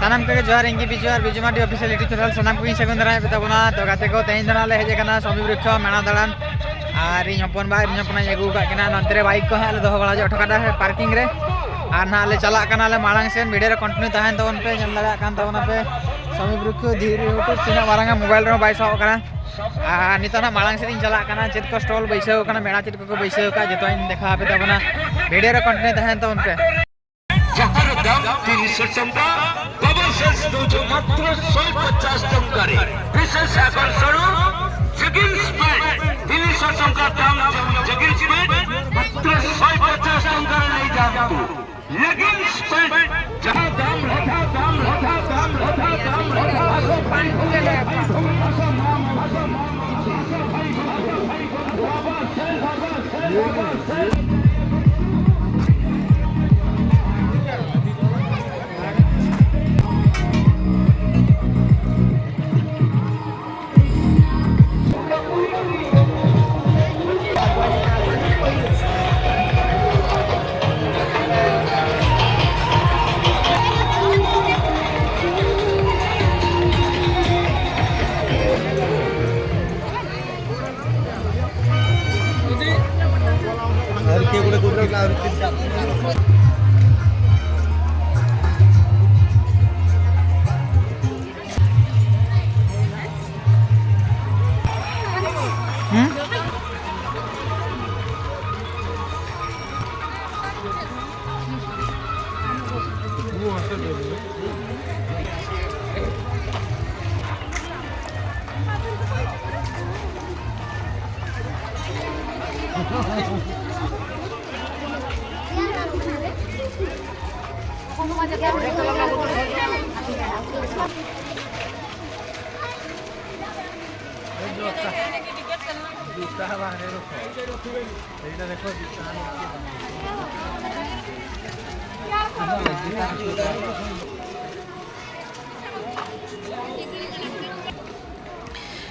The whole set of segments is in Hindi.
सानाम के जोहार इंगी बिजुआर बिजुमाटी ऑफिशियल यूट्यूब चैनल सानाम को सगुन दाराय बेताबना तो गाते को तेज दाना ले हेज कना स्वामी वृक्ष मेणा दाड़ान और इन हपन बा इन हपन अगू का नंतरे बाइक को हाल दो बड़ा अटकादा है पार्किंग रे और ना ले चला कना ले मांग से वीडियो रे कंटिन्यू तहन तबन पे जन लगा कान तबन पे स्वामी वृक्ष धीरे यूट्यूब तीना मारंगा मोबाइल रे बाय साव कना और नितना मांग से इन चला कना चेत को स्टॉल बैसाव कना मेणा चेत को बैसाव का जतो इन देखा पे तबना वीडियो रे कंटिन्यू तहन तबन पे जहार दाम 300 टंका बबसेस दोजो मात्र 150 टंका रे विशेष आकर्षण जगिंस पैंट 300 टंका दाम जगिंस पैंट मात्र 150 टंका रे नहीं जातु लेगिंस पैंट जहां दाम रहा पैंट हो गया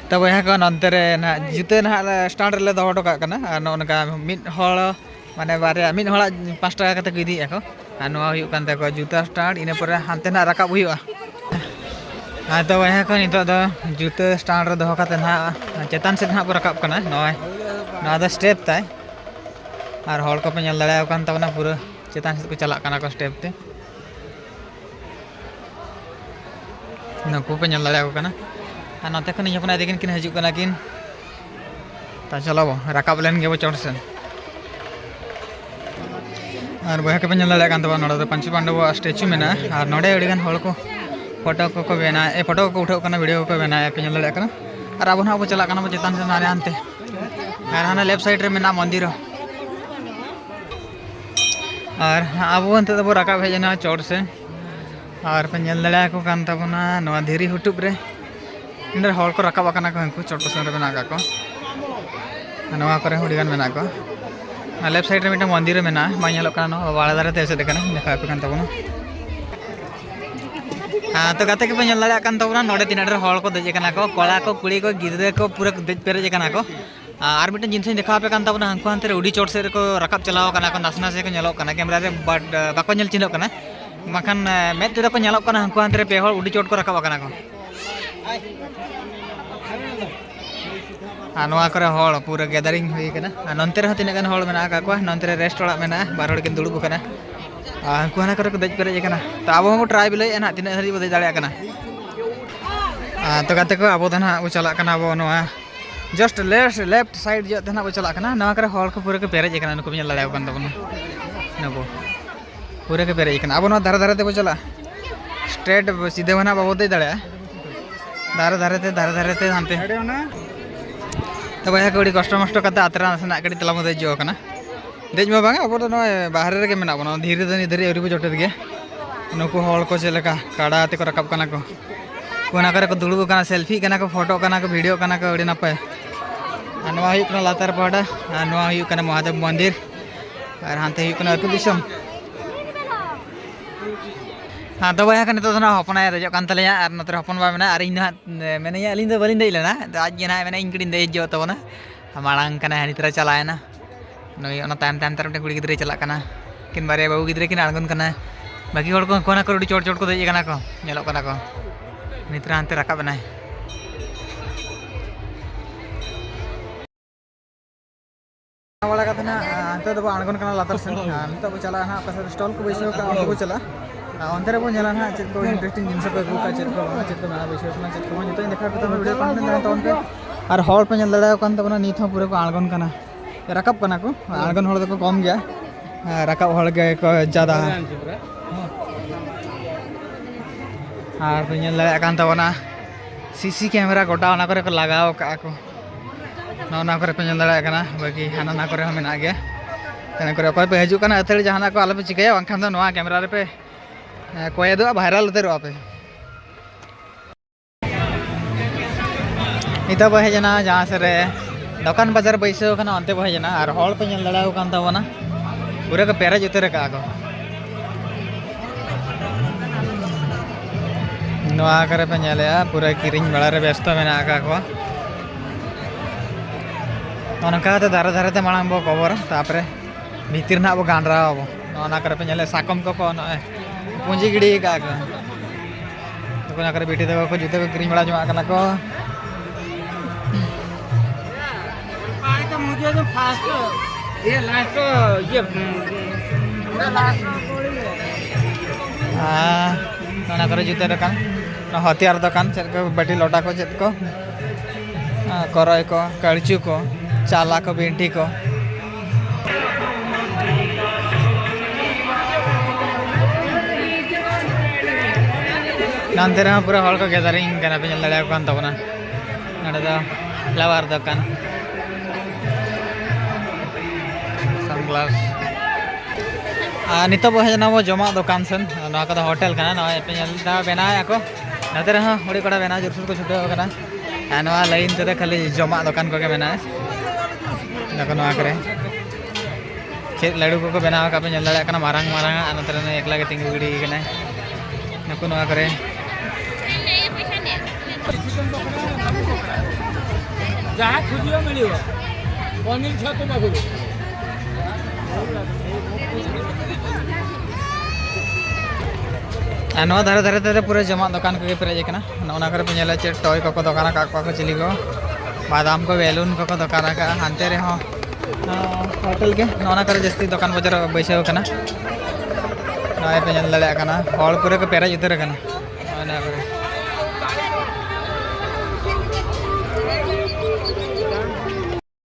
तब यहाँ को नंतरे ना जुते ना स्टैंड रे दो हटो काना नका मिड हळ माने बारे मिड हळ 5 टाका कते को इदी को नवा हुयु कान तको जुता स्टैंड इने पर हानते ना राकाब हुयु तब यहाँ को नितो दो जुते स्टैंड रे दो काते ना चेतान से ना राकाब कना नवा द स्टेप ताय और हळ को पे नेल दाड़ाव कान तबना पूरा चेतान से को चला काना को स्टेप ते नको पे नेल दाड़ाव काना और नते खन इन देखिन किन हजू कना किन ता चलो राकाब लेन गे चढ़ से और बहा के पेल दाड़ा तब नोड़े पंची पांडव स्टेचू में और नोड़े अड़ीगान हड़ को फोटो को बना फोटो को उठाव वीडियो को बना पे दाड़ा और अब अब चला चेतान से ना हानते और हाँ लेफ्ट साइड रे मेना मंदिर और अब अंत दो राकाब हेजना चढ़ से और पे दाड़ा को तबना धीरी हुटुब रे इंदर हड़ को राकाब को हंकु चोटो सेन मेना को नवा करे हुडीगान मेना को लेफ्ट साइड रे मिटा मंदिर मेना बाड़ा दारे ते एसेद देखा पे तबना तो गाते के पे दाड़ा तबना नोड़े तीन हड़ को देजे को कड़ा को कुड़ी को गिद्रे को पूरा देज पेरेज को और मिट्टन जिनस देखा पे तबना हंकु हानते उड़ी चोट से को राकाब चलाव को नास नासे को कैमरा रे बाको नेल चिन्हक बाखान मेद तेदो को हंकु हानते पे हड़ उड़ी चोट को राकाब को और हड़ पूरा गैदरिंग होना नंते तीन गान हड़ मेना को नंते रेस्ट ओड़ा मेना बार हड़ किन दुड़ुब कना हंकु हाना करे को देज पेरेज तो अब हम ट्राई बिले ना तीन धारी बो देज दाड़ा तो गाते को अब ना बो चला अब जस्ट लेफ्ट साइड जो ना बो चला नवा करे हड़ को पूरा के पेरेज नुक नेल दाड़ा तबना नुको पूरा के पेरेज अब धारे धारे बो चला स्ट्रेट सीधे होना बाबो देज दाड़ा धारे धारे हानते तो भाई कड़ी कष्ट मस्ट करते आतरा नासेना कड़ी तला देजो देज में बांगा अब बाहर रे मेना बना धीरे धीरे अवरी को जोटे दिए नुकु हड़ को चलेका काड़ा ते को राकाब कना को कोना करे को दुड़ुब कना सेल्फी कना को फोटो कना को वीडियो कना को अड़ी नपाय नवा हुयु कना लातार पहाड़ा नवा हुयु कना महादेव मंदिर और हानते हुयु कना अतु दिसम हाँ तो भाई नित हपना देजो तलिया और नोते हपन बा मेना और इन मेने अलिंग बाली दे लेना तो आज ना मेना इन कड़ी देजो तबना मांग नितरा चलाना नई तायम तायम कुड़ी गिद्रे चलाना किन बारे बाबू गिद्रे किन आड़गन बाकी हड़ को कोना कर चोट चोट को देज कना को नेलो कना को नित्रा हानते राकाब बनाय वाला का ना अंत तो आणगन कना लातर से नित बो चला ना पास स्टॉल को बैसो का अंत बो चला अंतर बो नेला ना चेक को इंटरेस्टिंग जिनस पे को चेक को ना बैसो ना चेक को नित देखा पे वीडियो कंटेंट तो उनके और हॉल पे नेल दड़ा कान तबना नित हो पूरे को आणगन कना राकाब कना को आणगन हॉल तो कम गया राकाब हॉल के को ज्यादा और पे नेल दड़ा कान तबना सीसी कैमरा गोटा ना करे को लगाओ का को ना करे पे नेल दड़ा कना बाकी हाना ना करे मेना गया तने करे अकय पे हजू कना अथड़ी जहाना को आलो पे चिकाया वंखान दो नवा कैमरा रे पे कोय दो वायरल उतरो पे इता बहे जना जहां से रे दुकान बाजार बैसो कना अंते बहे जना और हॉल पे नेल दड़ा कान तबना पूरे को पेरेज उतर का को नवा करे पे नेले पूरा किरिंग बड़ा रे व्यस्त मेना का को तो दारे दारे ते मांग बो कवर तापरे भीतर ना बो गांडरा बो ना करे पे नेले साकम को पुंजी गिड़ी का तो ना करे बेटी दे को जुते को किरिंग बड़ा जमा कना को पानी तो मुझे तो फास्ट ये लास्ट ये लास्ट ना करे जुते दुकान ना हथियार दुकान चेक को बेटी लोटा को चेक को करय को कड़चू को चाला को बेंटी को नानते रहा पूरा हॉल को गैदरिंग करना पे लड़ा को तबना नडे दा फ्लावर दुकान सनग्लास नितो बहे जना वो जमा दुकान सन ना का होटल कना ना पे दा बनाया को नते रहा हुड़ी कड़ा बना जुरसुर को छुटे कना नवा लाइन ते खाली जमा दुकान को के बना नको नवा करे चे लड्डू को बनाव का पे लड़ा कना मारंग मारंग नते ने एकला के तिंगु गिड़ी कना नको नवा करे जहाँ खुजियो मिलियो पनीर छतो बाबू नवा धारे धारे ते पूरा जमा दुकान को पेरेज कना ना करे पे नेला चे टॉय को दुकान का को चिली को बादाम को बेलून को दुकान का हानते रे हो होटल के ना करे जस्ती दुकान बाजार बैसो कना ना पे नेल दड़ा कना हॉल पूरा को पेरेज उतर कना ना करे